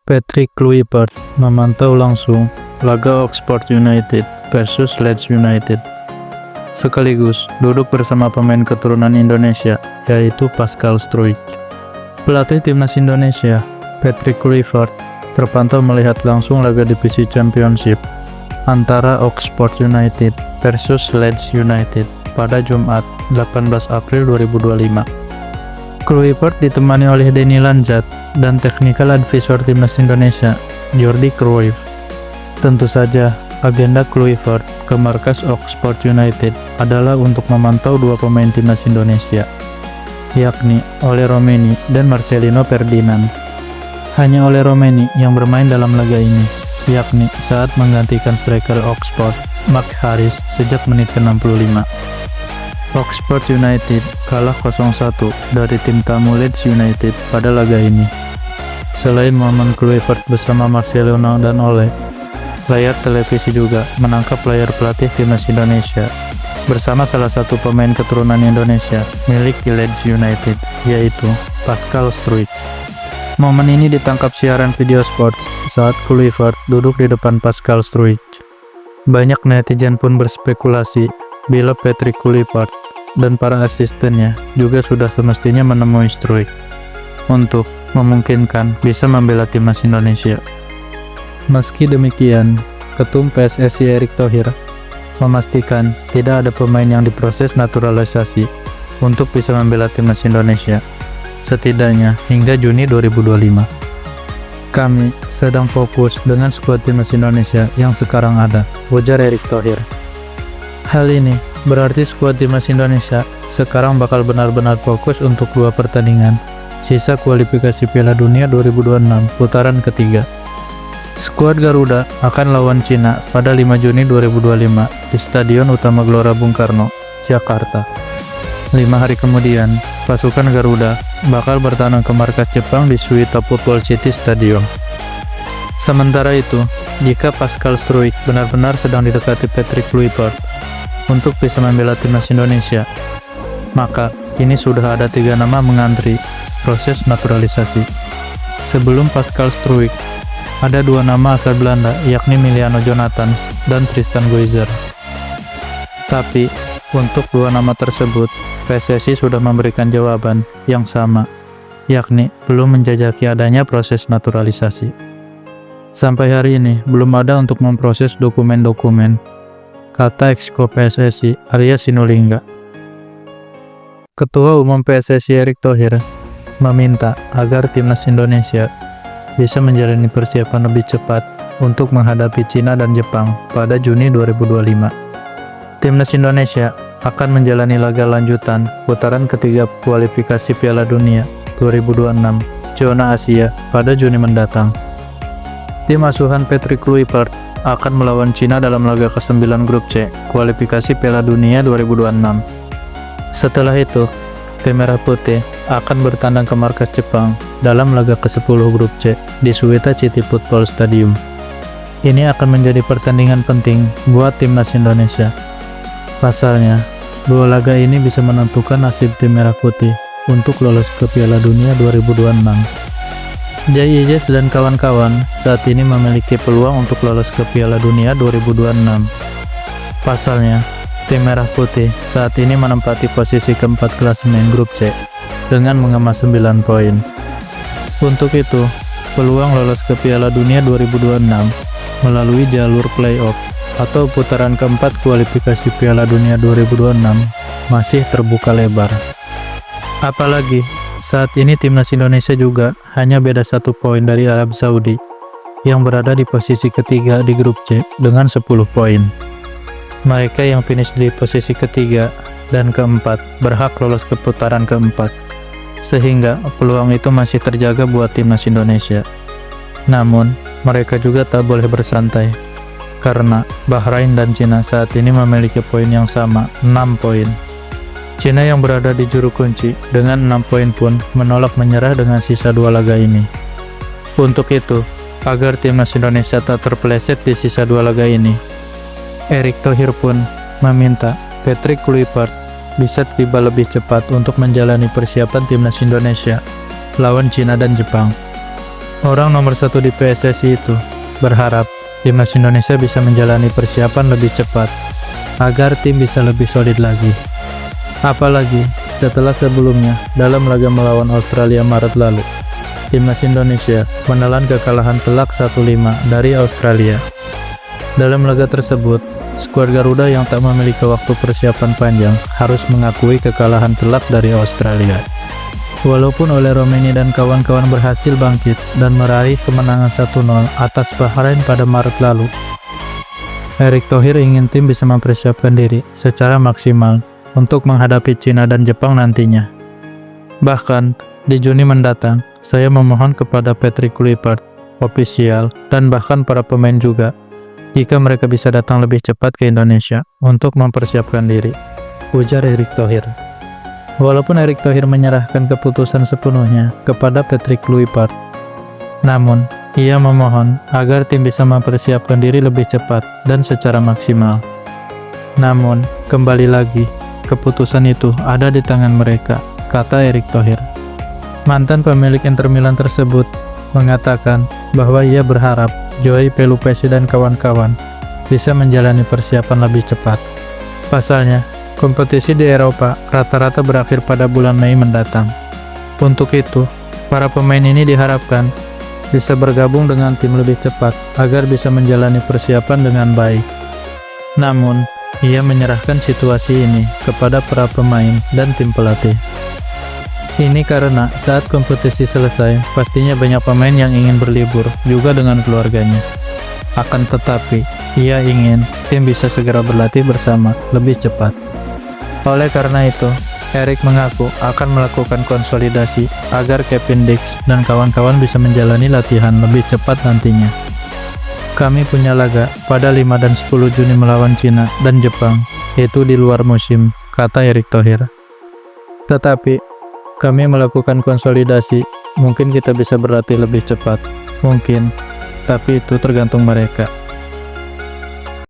Patrick Kluivert memantau langsung laga Oxford United versus Leeds United, sekaligus duduk bersama pemain keturunan Indonesia, yaitu Pascal Struijk. Pelatih timnas Indonesia, Patrick Kluivert, terpantau melihat langsung laga divisi Championship antara Oxford United versus Leeds United pada Jumat 18 April 2025. Kluivert ditemani oleh Denny Lanzat dan Technical Advisor Timnas Indonesia, Jordi Cruyff. Tentu saja, agenda Kluivert ke markas Oxford United adalah untuk memantau dua pemain Timnas Indonesia, yakni Ole Romeni dan Marcelino Ferdinand. Hanya Ole Romeni yang bermain dalam laga ini, yakni saat menggantikan striker Oxford, Mark Harris, sejak menit ke-65. Oxford United kalah 0-1 dari tim tamu Leeds United pada laga ini. Selain momen Kluivert bersama Marcelino dan Ole, layar televisi juga menangkap layar pelatih timnas Indonesia bersama salah satu pemain keturunan Indonesia milik Leeds United, yaitu Pascal Struijk. Momen ini ditangkap siaran video sports saat Kluivert duduk di depan Pascal Struijk. Banyak netizen pun berspekulasi bila Patrick Kluivert dan para asistennya juga sudah semestinya menemui Struijk untuk memungkinkan bisa membela timnas Indonesia. Meski demikian, Ketum PSSI Erick Thohir memastikan tidak ada pemain yang diproses naturalisasi untuk bisa membela timnas Indonesia, setidaknya hingga Juni 2025. Kami sedang fokus dengan skuad timnas Indonesia yang sekarang ada, ujar Erick Thohir. Hal ini berarti skuad timnas Indonesia sekarang bakal benar-benar fokus untuk dua pertandingan sisa kualifikasi Piala Dunia 2026 putaran ketiga. Skuad Garuda akan lawan Cina pada 5 Juni 2025 di Stadion Utama Gelora Bung Karno, Jakarta. 5 hari kemudian, pasukan Garuda bakal bertandang ke markas Jepang di Suita Football City Stadium. Sementara itu, jika Pascal Struijk benar-benar sedang didekati Patrick Kluivert untuk bisa membela timnas Indonesia, maka kini sudah ada 3 nama mengantri proses naturalisasi. Sebelum Pascal Struijk, ada 2 nama asal Belanda, yakni Miliano Jonathan dan Tristan Goizer. Tapi, untuk 2 nama tersebut, PSSI sudah memberikan jawaban yang sama, yakni belum menjajaki adanya proses naturalisasi. Sampai hari ini, belum ada untuk memproses dokumen-dokumen, kata Exco PSSI Arya Sinulinga. Ketua Umum PSSI Erick Thohir meminta agar timnas Indonesia bisa menjalani persiapan lebih cepat untuk menghadapi Cina dan Jepang pada Juni 2025. Timnas Indonesia akan menjalani laga lanjutan putaran ketiga kualifikasi Piala Dunia 2026 zona Asia pada Juni mendatang. Tim asuhan Patrick Kluivert akan melawan Cina dalam laga ke-9 grup C kualifikasi Piala Dunia 2026. Setelah itu, tim Merah Putih akan bertandang ke markas Jepang dalam laga ke-10 grup C di Suita City Football Stadium. Ini akan menjadi pertandingan penting buat timnas Indonesia. Pasalnya, 2 laga ini bisa menentukan nasib tim Merah Putih untuk lolos ke Piala Dunia 2026. Jay Ijes dan kawan-kawan saat ini memiliki peluang untuk lolos ke Piala Dunia 2026. Pasalnya, tim Merah Putih saat ini menempati posisi keempat klasemen grup C dengan mengemas 9 poin. Untuk itu, peluang lolos ke Piala Dunia 2026 melalui jalur playoff atau putaran keempat kualifikasi Piala Dunia 2026 masih terbuka lebar. Apalagi, saat ini timnas Indonesia juga hanya beda 1 poin dari Arab Saudi yang berada di posisi ketiga di grup C dengan 10 poin. Mereka yang finish di posisi ketiga dan keempat berhak lolos ke putaran keempat, sehingga peluang itu masih terjaga buat timnas Indonesia. Namun, mereka juga tak boleh bersantai, karena Bahrain dan Cina saat ini memiliki poin yang sama, 6 poin. Cina yang berada di juru kunci dengan 6 poin pun menolak menyerah dengan sisa 2 laga ini. Untuk itu, agar timnas Indonesia tak terpeleset di sisa 2 laga ini, Erick Thohir pun meminta Patrick Kluivert bisa tiba lebih cepat untuk menjalani persiapan timnas Indonesia lawan Cina dan Jepang. Orang nomor satu di PSSI itu berharap timnas Indonesia bisa menjalani persiapan lebih cepat agar tim bisa lebih solid lagi. Apalagi setelah sebelumnya dalam laga melawan Australia Maret lalu, timnas Indonesia menelan kekalahan telak 1-5 dari Australia. Dalam laga tersebut, skuad Garuda yang tak memiliki waktu persiapan panjang harus mengakui kekalahan telak dari Australia. Walaupun oleh Romeni dan kawan-kawan berhasil bangkit dan meraih kemenangan 1-0 atas Bahrain pada Maret lalu, Erick Thohir ingin tim bisa mempersiapkan diri secara maksimal untuk menghadapi Cina dan Jepang nantinya. Bahkan, di Juni mendatang, saya memohon kepada Patrick Kluivert, ofisial, dan bahkan para pemain juga, jika mereka bisa datang lebih cepat ke Indonesia untuk mempersiapkan diri, ujar Erick Thohir. Walaupun Erick Thohir menyerahkan keputusan sepenuhnya kepada Patrick Kluivert, namun ia memohon agar tim bisa mempersiapkan diri lebih cepat dan secara maksimal. Namun, kembali lagi, keputusan itu ada di tangan mereka, kata Erick Thohir. Mantan pemilik Inter Milan tersebut mengatakan bahwa ia berharap Joao Pelupesi dan kawan-kawan bisa menjalani persiapan lebih cepat. Pasalnya, kompetisi di Eropa rata-rata berakhir pada bulan Mei mendatang. Untuk itu, para pemain ini diharapkan bisa bergabung dengan tim lebih cepat agar bisa menjalani persiapan dengan baik. Namun, ia menyerahkan situasi ini kepada para pemain dan tim pelatih. Ini karena saat kompetisi selesai, pastinya banyak pemain yang ingin berlibur juga dengan keluarganya. Akan tetapi, ia ingin tim bisa segera berlatih bersama lebih cepat. Oleh karena itu, Erick mengaku akan melakukan konsolidasi agar Kevin Dix dan kawan-kawan bisa menjalani latihan lebih cepat nantinya. Kami punya laga pada 5 dan 10 Juni melawan Cina dan Jepang, yaitu di luar musim, kata Erick Thohir. Tetapi, kami melakukan konsolidasi, mungkin kita bisa berlatih lebih cepat, mungkin, tapi itu tergantung mereka.